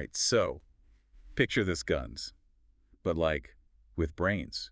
Right, so picture this guns, but like with brains.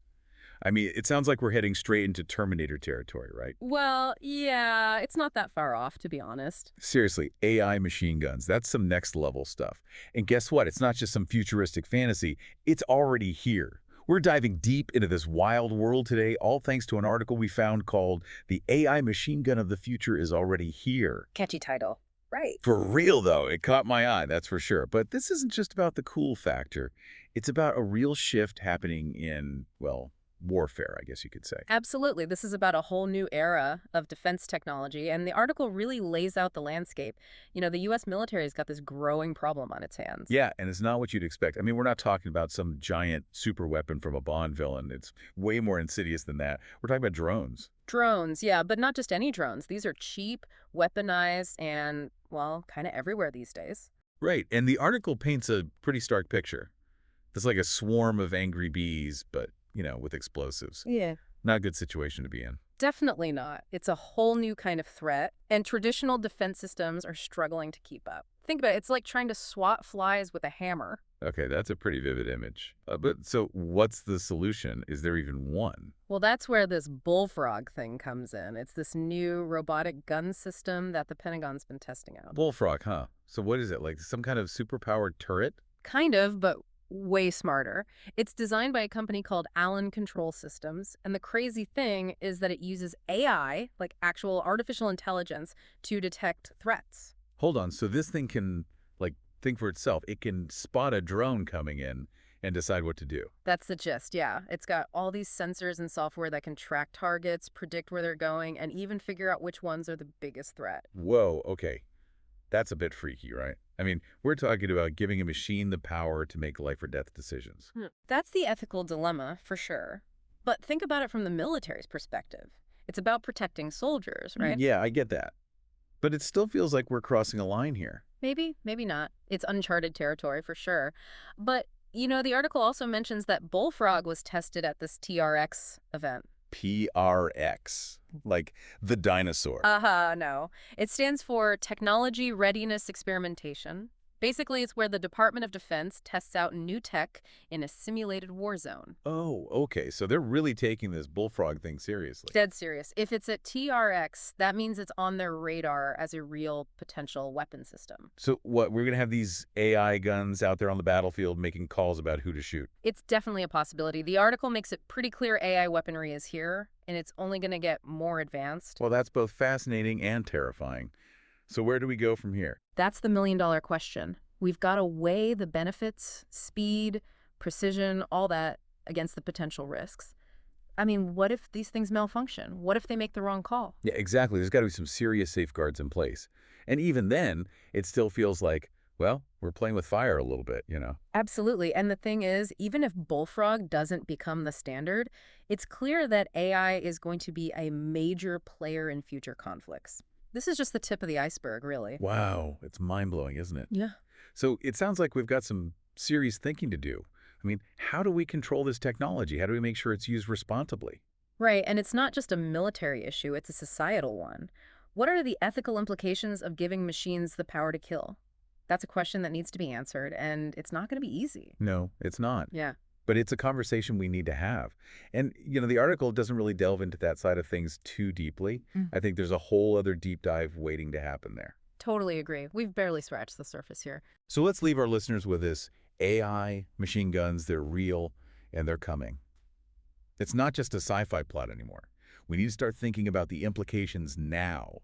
I mean, it sounds like we're heading straight into Terminator territory, right? Well, yeah, it's not that far off, to be honest. Seriously, AI machine guns, that's some next level stuff. And guess what? It's not just some futuristic fantasy. It's already here. We're diving deep into this wild world today, all thanks to an article we found called "The AI Machine Gun of the Future is Already Here." Catchy title. Right. For real, though, it caught my eye, that's for sure. But this isn't just about the cool factor. It's about a real shift happening in, well, warfare, I guess you could say. Absolutely. This is about a whole new era of defense technology, and the article really lays out the landscape. The U.S. military has got this growing problem on its hands. Yeah, and it's not what you'd expect. I mean, we're not talking about some giant super weapon from a Bond villain. It's way more insidious than that. We're talking about drones. Drones, yeah, but not just any drones. These are cheap, weaponized, and, well, kind of everywhere these days. Right, and the article paints a pretty stark picture. There's like a swarm of angry bees, but, with explosives. Yeah. Not a good situation to be in. Definitely not. It's a whole new kind of threat, and traditional defense systems are struggling to keep up. Think about it. It's like trying to swat flies with a hammer. Okay, that's a pretty vivid image. But so what's the solution? Is there even one? Well, that's where this Bullfrog thing comes in. It's this new robotic gun system that the Pentagon's been testing out. Bullfrog, huh? So what is it, like some kind of superpowered turret? Kind of, but way smarter. It's designed by a company called Allen Control Systems, and the crazy thing is that it uses AI, like actual artificial intelligence, to detect threats. Hold on, so this thing can, like, think for itself. It can spot a drone coming in and decide what to do. That's the gist, yeah. It's got all these sensors and software that can track targets, predict where they're going, and even figure out which ones are the biggest threat. Whoa, okay. That's a bit freaky, right? I mean, we're talking about giving a machine the power to make life or death decisions. That's the ethical dilemma, for sure. But think about it from the military's perspective. It's about protecting soldiers, right? Yeah, I get that. But it still feels like we're crossing a line here. Maybe, maybe not. It's uncharted territory for sure. But, the article also mentions that Bullfrog was tested at this TRX event. PRX, like the dinosaur. No. It stands for Technology Readiness Experimentation. Basically, it's where the Department of Defense tests out new tech in a simulated war zone. Oh, okay. So they're really taking this bullfrog thing seriously. Dead serious. If it's at TRX, that means it's on their radar as a real potential weapon system. So what, we're going to have these AI guns out there on the battlefield making calls about who to shoot. It's definitely a possibility. The article makes it pretty clear AI weaponry is here, and it's only going to get more advanced. Well, that's both fascinating and terrifying. So where do we go from here? That's the million-dollar question. We've got to weigh the benefits, speed, precision, all that against the potential risks. I mean, what if these things malfunction? What if they make the wrong call? Yeah, exactly. There's got to be some serious safeguards in place. And even then, it still feels like, well, we're playing with fire a little bit. Absolutely. And the thing is, even if Bullfrog doesn't become the standard, it's clear that AI is going to be a major player in future conflicts. This is just the tip of the iceberg, really. Wow, it's mind-blowing, isn't it? Yeah. So it sounds like we've got some serious thinking to do. I mean, how do we control this technology? How do we make sure it's used responsibly? Right, and it's not just a military issue, it's a societal one. What are the ethical implications of giving machines the power to kill? That's a question that needs to be answered, and it's not going to be easy. No, it's not. Yeah. But it's a conversation we need to have. And, the article doesn't really delve into that side of things too deeply. I think there's a whole other deep dive waiting to happen there. Totally agree. We've barely scratched the surface here. So let's leave our listeners with this. AI, machine guns, they're real, and they're coming. It's not just a sci-fi plot anymore. We need to start thinking about the implications now,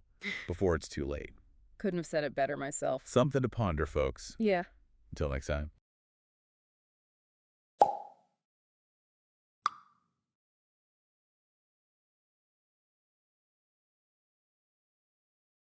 before it's too late. Couldn't have said it better myself. Something to ponder, folks. Yeah. Until next time.